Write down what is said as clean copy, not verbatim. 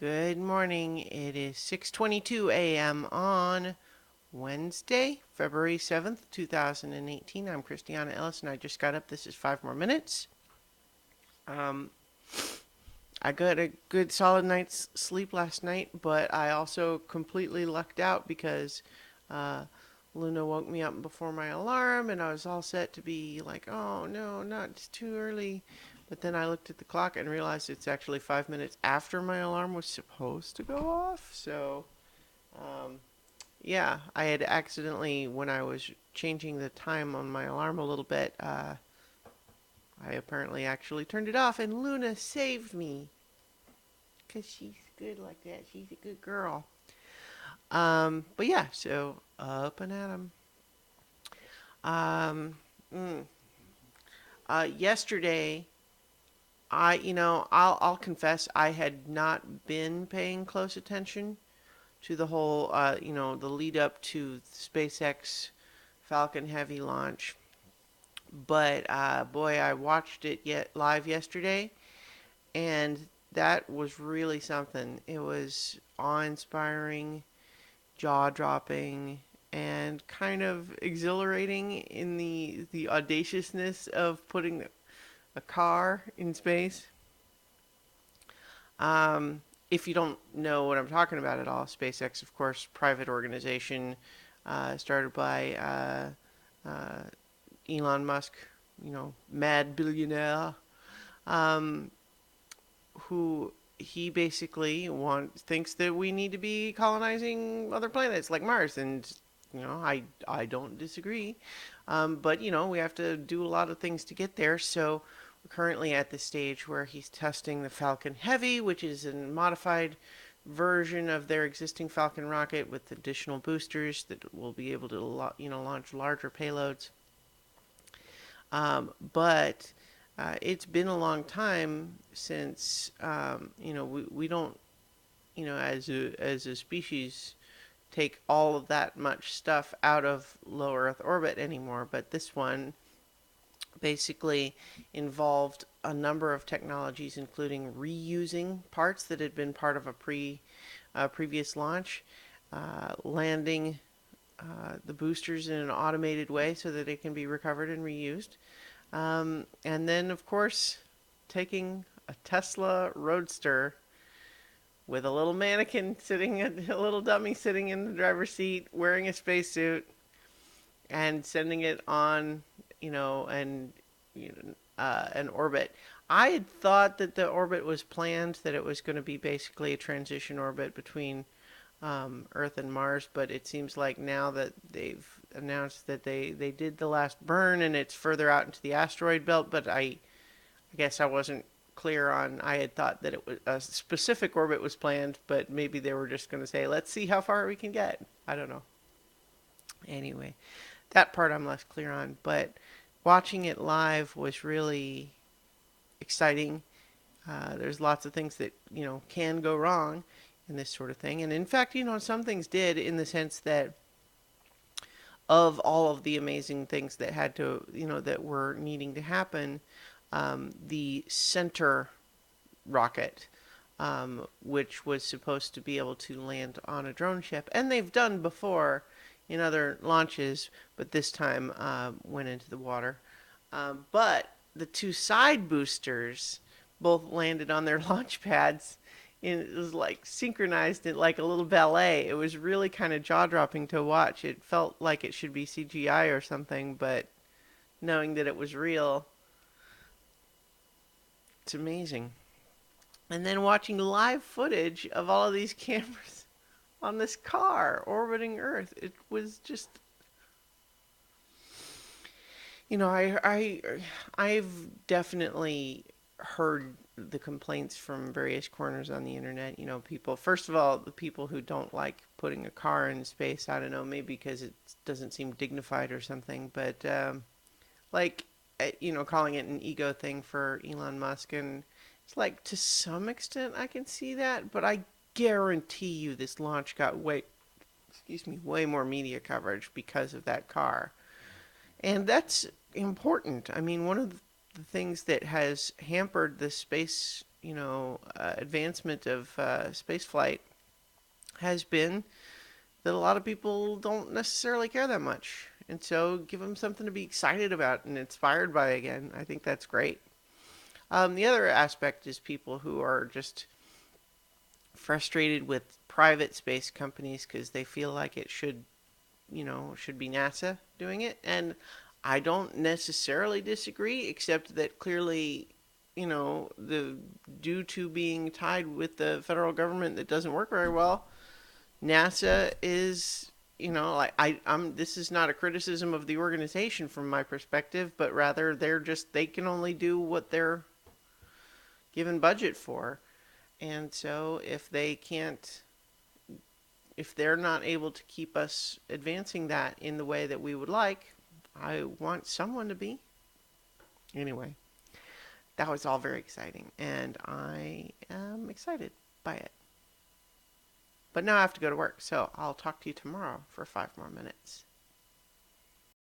Good morning. It is 6:22 a.m. on Wednesday, February 7th, 2018. I'm Christiana Ellis and I just got up. This is 5 more minutes. Um, I got a good solid night's sleep last night, but I also completely lucked out because uh, Luna woke me up before my alarm and I was all set to be like, oh no, not it's too early. But then I looked at the clock and realized it's actually 5 minutes after my alarm was supposed to go off. Um, yeah, I had accidentally, when I was changing the time on my alarm a little bit, I apparently actually turned it off and Luna saved me. Because she's good like that. She's a good girl. But yeah, so up and at 'em. Um, mm, Yesterday, I'll confess, I had not been paying close attention to the whole, the lead up to SpaceX Falcon Heavy launch. But boy, I watched it yet live yesterday, and that was really something. It was awe-inspiring, jaw-dropping, and kind of exhilarating in the audaciousness of putting a car in space. If you don't know what I'm talking about at all, SpaceX, of course, private organization, started by Elon Musk, mad billionaire, um, who he basically thinks that we need to be colonizing other planets like Mars, and I don't disagree, but we have to do a lot of things to get there. So we're currently at the stage where he's testing the Falcon Heavy, which is a modified version of their existing Falcon rocket with additional boosters that will be able to launch larger payloads. But it's been a long time since we don't as a species take all of that much stuff out of low Earth orbit anymore. But this one basically involved a number of technologies, including reusing parts that had been part of a previous launch, landing the boosters in an automated way so that it can be recovered and reused. And then, of course, taking a Tesla Roadster with a little mannequin sitting, a little dummy sitting in the driver's seat, wearing a spacesuit, and sending it on, an orbit. I had thought that the orbit was planned, that it was going to be basically a transition orbit between Earth and Mars, but it seems like now that they've announced that they did the last burn and it's further out into the asteroid belt, but I guess I wasn't clear on. I had thought that it was a specific orbit was planned, but maybe they were just going to say, let's see how far we can get. I don't know. Anyway, that part I'm less clear on, but watching it live was really exciting. There's lots of things that can go wrong in this sort of thing, and in fact, some things did, in the sense that of all of the amazing things that had to, that were needing to happen, the center rocket, which was supposed to be able to land on a drone ship, and they've done before in other launches, but this time went into the water. But the two side boosters both landed on their launch pads. And it was like synchronized it like a little ballet. It was really kind of jaw dropping to watch. It felt like it should be CGI or something, but knowing that it was real, it's amazing. And then watching live footage of all of these cameras on this car orbiting Earth, it was just, I've definitely heard the complaints from various corners on the internet. People, first of all, the people who don't like putting a car in space, I don't know, maybe because it doesn't seem dignified or something, but like, calling it an ego thing for Elon Musk. And it's like, to some extent, I can see that, but I guarantee you this launch got way more media coverage because of that car. And that's important. I mean, one of the things that has hampered the space advancement of space flight has been that a lot of people don't necessarily care that much. And so give them something to be excited about and inspired by again. I think that's great. The other aspect is people who are just frustrated with private space companies because they feel like it should be NASA doing it. And I don't necessarily disagree, except that clearly, the due to being tied with the federal government that doesn't work very well, NASA is, like I'm. This is not a criticism of the organization from my perspective, but rather they can only do what they're given budget for, and so if they're not able to keep us advancing that in the way that we would like, I want someone to be. Anyway, that was all very exciting, and I am excited by it. But now I have to go to work, so I'll talk to you tomorrow for 5 more minutes.